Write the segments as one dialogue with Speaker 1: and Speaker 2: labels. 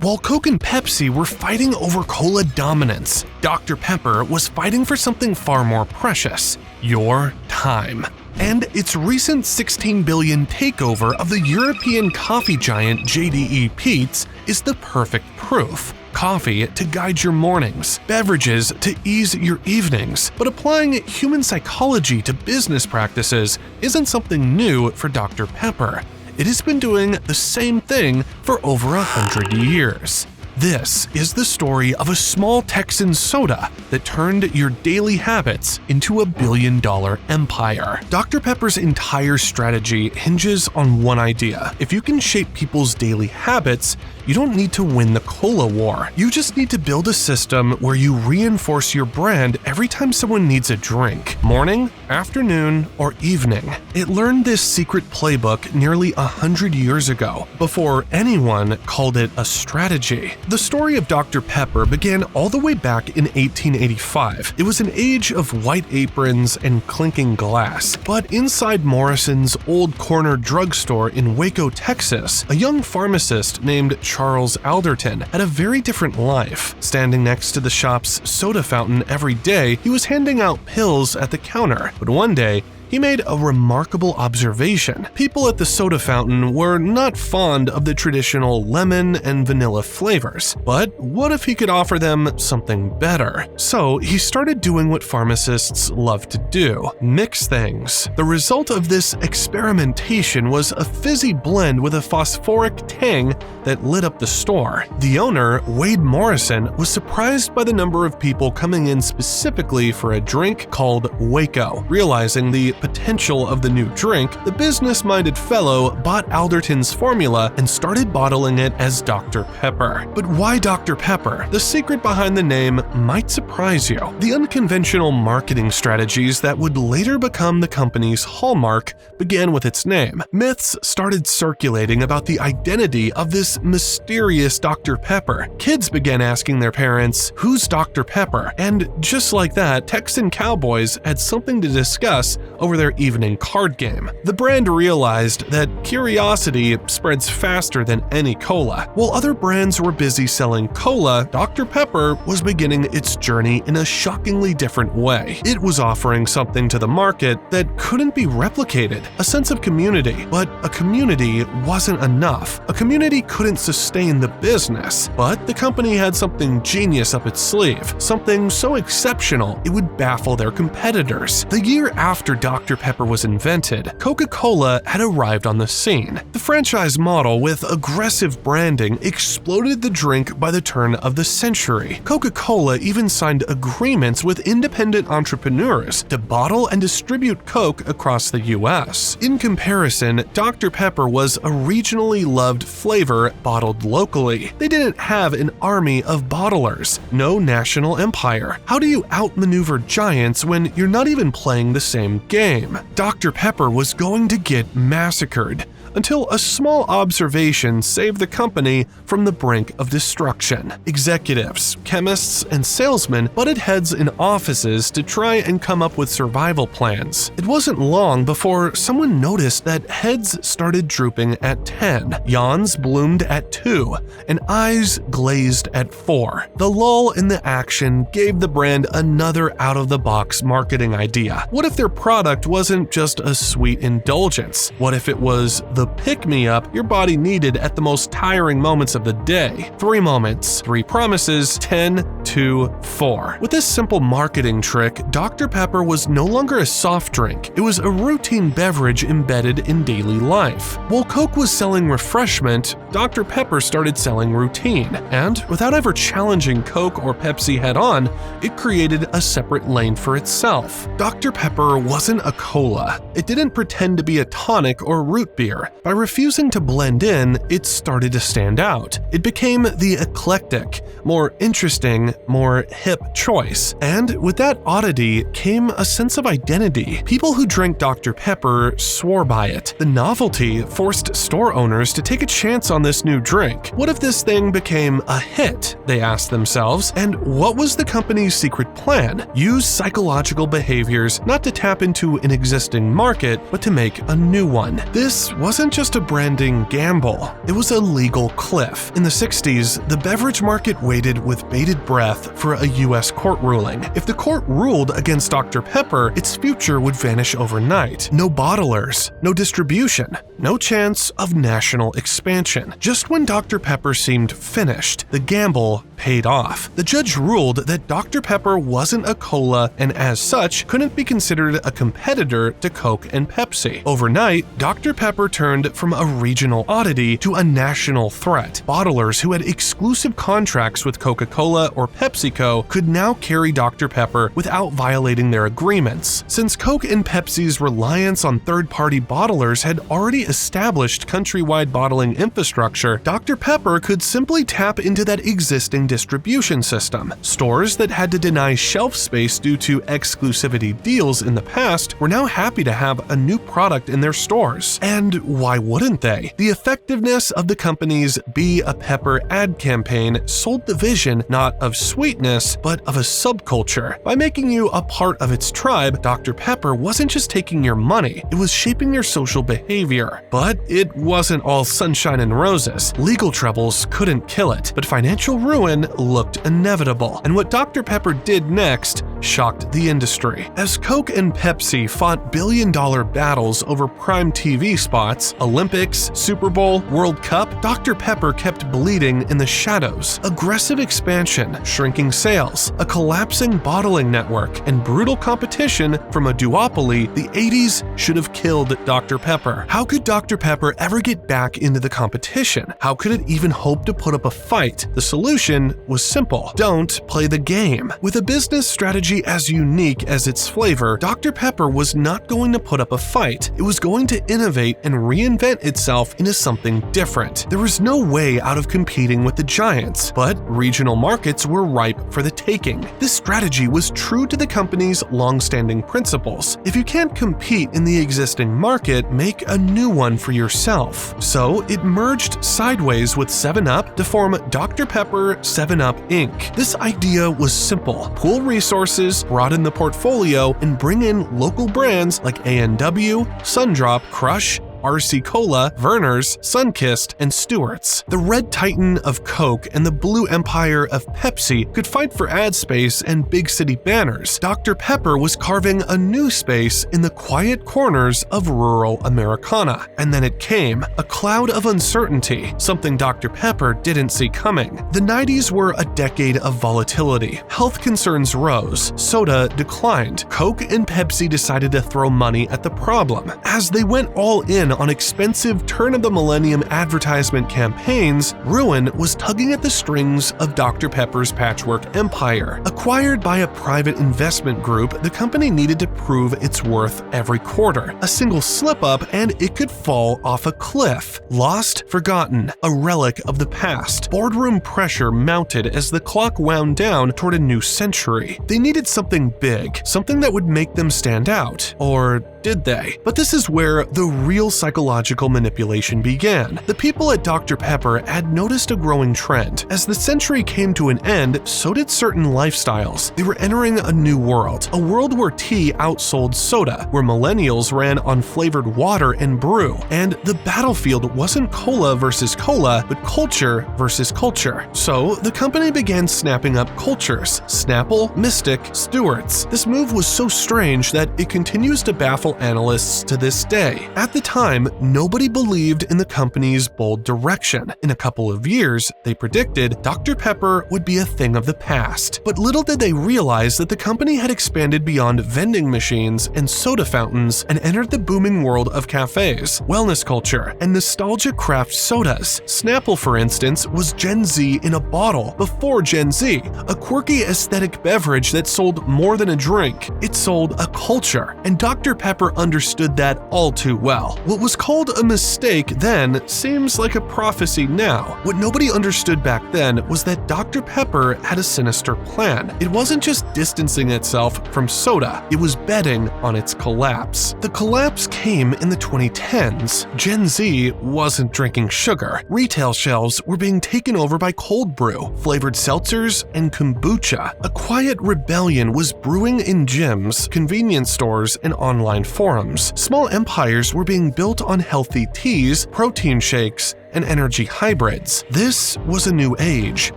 Speaker 1: While Coke and Pepsi were fighting over cola dominance, Dr. Pepper was fighting for something far more precious: your time. And its recent $16 billion takeover of the European coffee giant JDE Peet's is the perfect proof. Coffee to guide your mornings, beverages to ease your evenings. But applying human psychology to business practices isn't something new for Dr. Pepper. It has been doing the same thing for over 100 years. This is the story of a small Texan soda that turned your daily habits into a billion-dollar empire. Dr. Pepper's entire strategy hinges on one idea: if you can shape people's daily habits, you don't need to win the cola war. You just need to build a system where you reinforce your brand every time someone needs a drink, morning, afternoon, or evening. It learned this secret playbook nearly 100 years ago, before anyone called it a strategy. The story of Dr. Pepper began all the way back in 1885. It was an age of white aprons and clinking glass. But inside Morrison's old corner drugstore in Waco, Texas, a young pharmacist named Charles Alderton had a very different life. Standing next to the shop's soda fountain every day, he was handing out pills at the counter. But one day, he made a remarkable observation. People at the soda fountain were not fond of the traditional lemon and vanilla flavors, but what if he could offer them something better? So he started doing what pharmacists love to do: mix things. The result of this experimentation was a fizzy blend with a phosphoric tang that lit up the store. The owner, Wade Morrison, was surprised by the number of people coming in specifically for a drink called Waco. Realizing the potential of the new drink, the business-minded fellow bought Alderton's formula and started bottling it as Dr. Pepper. But why Dr. Pepper? The secret behind the name might surprise you. The unconventional marketing strategies that would later become the company's hallmark began with its name. Myths started circulating about the identity of this mysterious Dr. Pepper. Kids began asking their parents, "Who's Dr. Pepper?" And just like that, Texan cowboys had something to discuss over their evening card game. The brand realized that curiosity spreads faster than any cola. While other brands were busy selling cola, Dr. Pepper was beginning its journey in a shockingly different way. It was offering something to the market that couldn't be replicated: a sense of community. But a community wasn't enough. A community couldn't sustain the business. But the company had something genius up its sleeve, something so exceptional it would baffle their competitors. The year after Dr. Pepper was invented, Coca-Cola had arrived on the scene. The franchise model with aggressive branding exploded the drink by the turn of the century. Coca-Cola even signed agreements with independent entrepreneurs to bottle and distribute Coke across the US. In comparison, Dr. Pepper was a regionally loved flavor bottled locally. They didn't have an army of bottlers, no national empire. How do you outmaneuver giants when you're not even playing the same game? Dr. Pepper was going to get massacred, until a small observation saved the company from the brink of destruction. Executives, chemists, and salesmen butted heads in offices to try and come up with survival plans. It wasn't long before someone noticed that heads started drooping at 10, yawns bloomed at 2, and eyes glazed at 4. The lull in the action gave the brand another out-of-the-box marketing idea. What if their product wasn't just a sweet indulgence? What if it was the pick-me-up your body needed at the most tiring moments of the day? 3 moments, 3 promises, 10, 2, 4. With this simple marketing trick, Dr. Pepper was no longer a soft drink. It was a routine beverage embedded in daily life. While Coke was selling refreshment, Dr. Pepper started selling routine. And without ever challenging Coke or Pepsi head-on, it created a separate lane for itself. Dr. Pepper wasn't a cola. It didn't pretend to be a tonic or root beer. By refusing to blend in, it started to stand out. It became the eclectic, more interesting, more hip choice. And with that oddity came a sense of identity. People who drank Dr. Pepper swore by it. The novelty forced store owners to take a chance on on this new drink? What if this thing became a hit? They asked themselves. And what was the company's secret plan? Use psychological behaviors not to tap into an existing market, but to make a new one. This wasn't just a branding gamble. It was a legal cliff. In the 60s, the beverage market waited with bated breath for a US court ruling. If the court ruled against Dr. Pepper, its future would vanish overnight. No bottlers, no distribution, no chance of national expansion. Just when Dr. Pepper seemed finished, the gamble paid off. The judge ruled that Dr. Pepper wasn't a cola and as such couldn't be considered a competitor to Coke and Pepsi. Overnight, Dr. Pepper turned from a regional oddity to a national threat. Bottlers who had exclusive contracts with Coca-Cola or PepsiCo could now carry Dr. Pepper without violating their agreements. Since Coke and Pepsi's reliance on third-party bottlers had already established countrywide bottling infrastructure, Dr. Pepper could simply tap into that existing distribution system. Stores that had to deny shelf space due to exclusivity deals in the past were now happy to have a new product in their stores. And why wouldn't they? The effectiveness of the company's Be a Pepper ad campaign sold the vision not of sweetness, but of a subculture. By making you a part of its tribe, Dr. Pepper wasn't just taking your money, it was shaping your social behavior. But it wasn't all sunshine and roses. Legal troubles couldn't kill it, but financial ruin looked inevitable. And what Dr. Pepper did next shocked the industry. As Coke and Pepsi fought billion-dollar battles over prime TV spots, Olympics, Super Bowl, World Cup, Dr. Pepper kept bleeding in the shadows. Aggressive expansion, shrinking sales, a collapsing bottling network, and brutal competition from a duopoly, the 80s should have killed Dr. Pepper. How could Dr. Pepper ever get back into the competition? How could it even hope to put up a fight? The solution was simple. Don't play the game. With a business strategy as unique as its flavor, Dr. Pepper was not going to put up a fight. It was going to innovate and reinvent itself into something different. There was no way out of competing with the giants, but regional markets were ripe for the taking. This strategy was true to the company's long-standing principles. If you can't compete in the existing market, make a new one for yourself. So it merged sideways with 7-Up to form Dr. Pepper 7-Up Inc. This idea was simple. Pool resources, broaden the portfolio, and bring in local brands like A&W, Sundrop, Crush, RC Cola, Verner's, Sunkist, and Stewart's. The red titan of Coke and the blue empire of Pepsi could fight for ad space and big city banners. Dr. Pepper was carving a new space in the quiet corners of rural Americana. And then it came, a cloud of uncertainty, something Dr. Pepper didn't see coming. The 90s were a decade of volatility. Health concerns rose, soda declined. Coke and Pepsi decided to throw money at the problem. As they went all in on expensive turn-of-the-millennium advertisement campaigns, ruin was tugging at the strings of Dr. Pepper's patchwork empire. Acquired by a private investment group, the company needed to prove its worth every quarter. A single slip-up and it could fall off a cliff. Lost, forgotten, a relic of the past. Boardroom pressure mounted as the clock wound down toward a new century. They needed something big, something that would make them stand out. Or did they? But this is where the real psychological manipulation began. The people at Dr. Pepper had noticed a growing trend. As the century came to an end, so did certain lifestyles. They were entering a new world, a world where tea outsold soda, where millennials ran on flavored water and brew, and the battlefield wasn't cola versus cola, but culture versus culture. So the company began snapping up cultures: Snapple, Mystic, Stewart's. This move was so strange that it continues to baffle analysts to this day. At the time, nobody believed in the company's bold direction. In a couple of years, they predicted Dr. Pepper would be a thing of the past. But little did they realize that the company had expanded beyond vending machines and soda fountains and entered the booming world of cafes, wellness culture, and nostalgia craft sodas. Snapple, for instance, was Gen Z in a bottle before Gen Z, a quirky aesthetic beverage that sold more than a drink. It sold a culture, and Dr. Pepper understood that all too well. What What was called a mistake then seems like a prophecy now. What nobody understood back then was that Dr. Pepper had a sinister plan. It wasn't just distancing itself from soda, it was betting on its collapse. The collapse came in the 2010s. Gen Z wasn't drinking sugar. Retail shelves were being taken over by cold brew, flavored seltzers, and kombucha. A quiet rebellion was brewing in gyms, convenience stores, and online forums. Small empires were being built on healthy teas, protein shakes, and energy hybrids. This was a new age,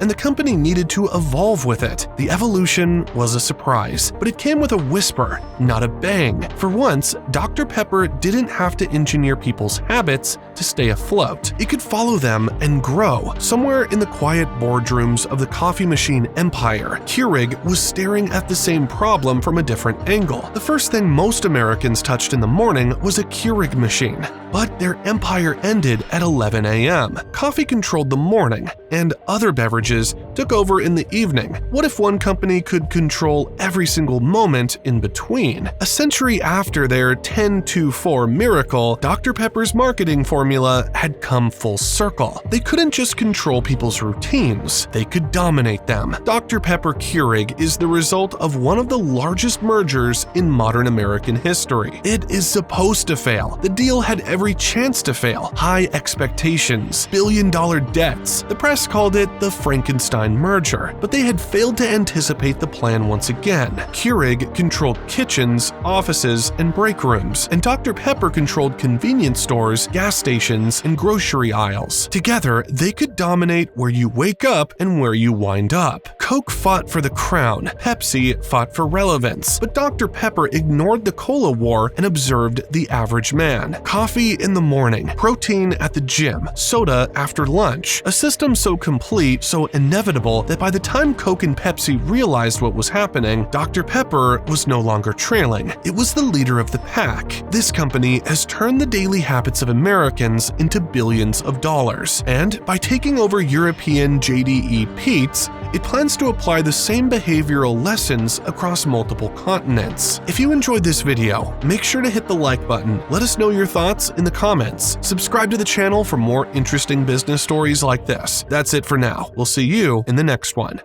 Speaker 1: and the company needed to evolve with it. The evolution was a surprise, but it came with a whisper, not a bang. For once, Dr. Pepper didn't have to engineer people's habits to stay afloat. It could follow them and grow. Somewhere in the quiet boardrooms of the coffee machine empire, Keurig was staring at the same problem from a different angle. The first thing most Americans touched in the morning was a Keurig machine, but their empire ended at 11 a.m. Coffee controlled the morning, and other beverages took over in the evening. What if one company could control every single moment in between? A century after their 10-4 miracle, Dr. Pepper's marketing formula had come full circle. They couldn't just control people's routines, they could dominate them. Dr. Pepper Keurig is the result of one of the largest mergers in modern American history. It is supposed to fail. The deal had every chance to fail. High expectations, billion-dollar debts. The press called it the Frankenstein merger, but they had failed to anticipate the plan once again. Keurig controlled kitchens, offices, and break rooms, and Dr. Pepper controlled convenience stores, gas stations, and grocery aisles. Together, they could dominate where you wake up and where you wind up. Coke fought for the crown, Pepsi fought for relevance, but Dr. Pepper ignored the cola war and observed the average man. Coffee in the morning, protein at the gym, soda after lunch. A system so complete, so inevitable, that by the time Coke and Pepsi realized what was happening, Dr. Pepper was no longer trailing. It was the leader of the pack. This company has turned the daily habits of Americans into billions of dollars. And by taking over European JDE Peets, it plans to apply the same behavioral lessons across multiple continents. If you enjoyed this video, make sure to hit the like button. Let us know your thoughts in the comments. Subscribe to the channel for more interesting business stories like this. That's it for now. We'll see you in the next one.